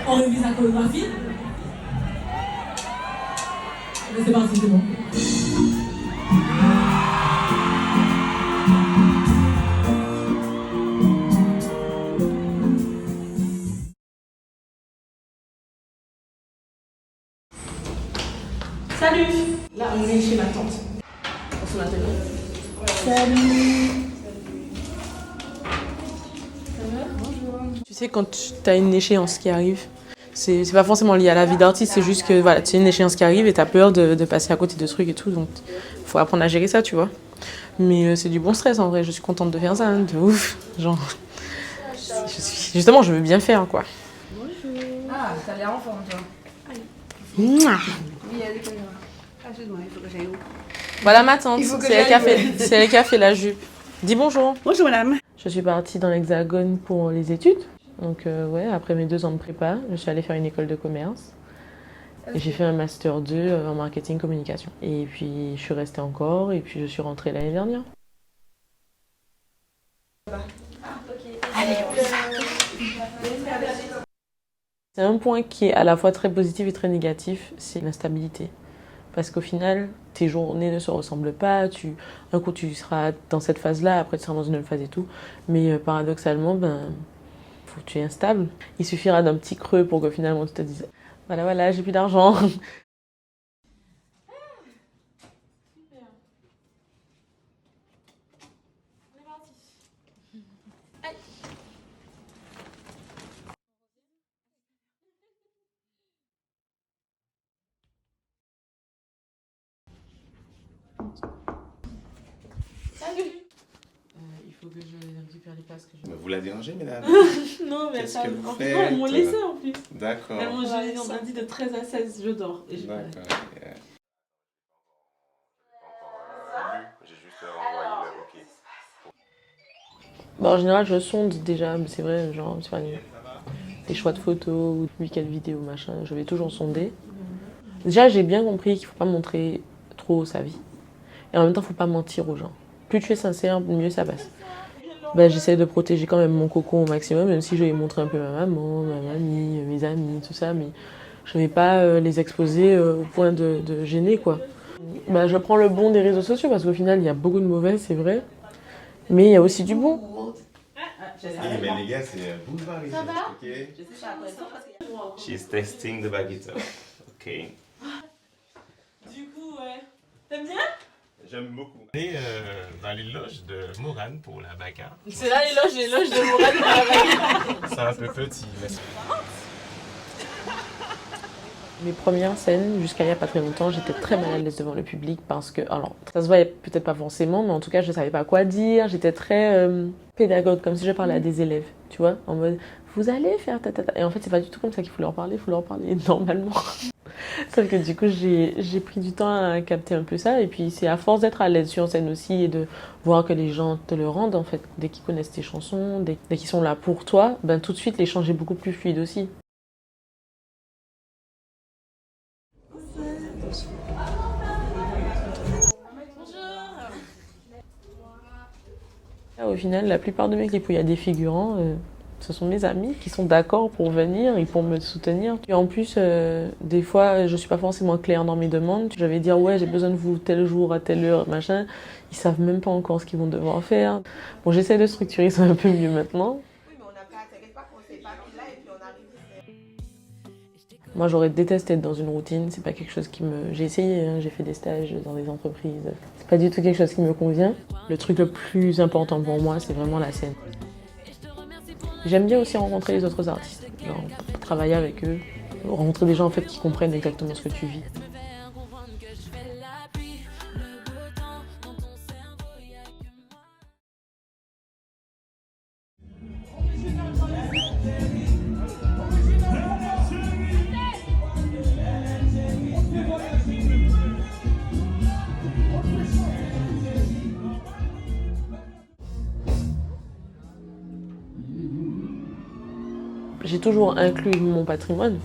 On révise la chorégraphie. Mais c'est parti, c'est bon. Salut! Là, on est chez ma tante. Pour son atelier. Salut! Tu sais, quand tu as une échéance qui arrive, c'est pas forcément lié à la vie d'artiste, c'est juste que voilà, tu as une échéance qui arrive et tu as peur de passer à côté de trucs et tout, donc il faut apprendre à gérer ça, tu vois. Mais c'est du bon stress en vrai, je suis contente de faire ça, hein, de ouf. Genre, justement, je veux bien faire quoi. Bonjour. Ah, t'as l'air en forme toi. Mouah. Oui, il y a des caméras. Ah, excuse-moi, il faut que j'aille où? Voilà ma tante, c'est elle qui a fait la jupe. Dis bonjour. Bonjour madame. Je suis partie dans l'Hexagone pour les études. Donc ouais, après mes 2 ans de prépa, je suis allée faire une école de commerce. Et j'ai fait un master 2 en marketing communication. Et puis je suis restée encore et puis je suis rentrée l'année dernière. Allez, on y va. C'est un point qui est à la fois très positif et très négatif, c'est l'instabilité. Parce qu'au final, tes journées ne se ressemblent pas. Un coup, tu seras dans cette phase-là, après, tu seras dans une autre phase et tout. Mais paradoxalement, faut que tu es instable. Il suffira d'un petit creux pour que finalement, tu te dises « Voilà, j'ai plus d'argent. » Salut. Il faut que je récupère les passes que je... Vous la dérangez, mesdames? Non, mais Qu'est-ce que vous en faites? plus, elles m'ont laissé en plus. D'accord. Elles m'ont dit, on m'a dit de 13 à 16, je dors. Et D'accord. J'ai juste envoyé le OK. Bon, en général, je sonde déjà, mais c'est vrai, genre, c'est pas des choix de photos ou de quelle vidéo, machin, je vais toujours sonder. Déjà, j'ai bien compris qu'il faut pas montrer trop sa vie. Et en même temps, faut pas mentir aux gens. Plus tu es sincère, mieux ça passe. J'essaie de protéger quand même mon cocon au maximum, même si je vais montrer un peu ma maman, ma mamie, mes amis, tout ça, mais je vais pas les exposer au point de gêner, quoi. Je prends le bon des réseaux sociaux parce qu'au final, il y a beaucoup de mauvais, c'est vrai, mais il y a aussi du bon. Mais les gars, c'est boulevard ici. Ça va? OK. Je sais pas après ça parce que... She's testing the baguette. OK. Du coup, ouais. T'aimes bien? J'aime beaucoup. Et dans les loges de Morane pour la bagarre. C'est là les loges de Morane. C'est un peu petit, mais... Mes premières scènes, jusqu'à il n'y a pas très longtemps, j'étais très mal à l'aise devant le public parce que, alors, ça se voyait peut-être pas forcément, mais en tout cas, je savais pas quoi dire. J'étais très pédagogue, comme si je parlais à des élèves, tu vois, en mode, vous allez faire ta. Et en fait, c'est pas du tout comme ça qu'il faut leur parler, il faut leur parler normalement. Sauf que du coup, j'ai pris du temps à capter un peu ça, et puis c'est à force d'être à l'aise sur scène aussi et de voir que les gens te le rendent, en fait, dès qu'ils connaissent tes chansons, dès qu'ils sont là pour toi, tout de suite, l'échange est beaucoup plus fluide aussi. Au final, la plupart de mes clips où il y a des figurants, ce sont mes amis qui sont d'accord pour venir et pour me soutenir. Et en plus, des fois, je suis pas forcément claire dans mes demandes. Je vais dire, ouais, j'ai besoin de vous tel jour, à telle heure, machin. Ils savent même pas encore ce qu'ils vont devoir faire. Bon, j'essaie de structurer ça un peu mieux maintenant. Moi, j'aurais détesté être dans une routine. C'est pas quelque chose qui me... J'ai essayé, hein, j'ai fait des stages dans des entreprises. C'est pas du tout quelque chose qui me convient. Le truc le plus important pour moi, c'est vraiment la scène. J'aime bien aussi rencontrer les autres artistes, genre, travailler avec eux, rencontrer des gens en fait qui comprennent exactement ce que tu vis. J'ai toujours inclus mon patrimoine,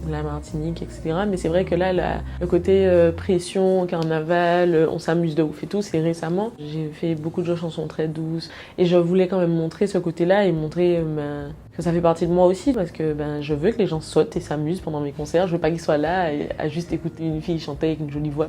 la Martinique, etc. Mais c'est vrai que là, le côté pression, carnaval, on s'amuse de ouf et tout, c'est récemment. J'ai fait beaucoup de chansons très douces et je voulais quand même montrer ce côté-là et montrer que ça fait partie de moi aussi parce que je veux que les gens sautent et s'amusent pendant mes concerts. Je veux pas qu'ils soient là à juste écouter une fille chanter avec une jolie voix.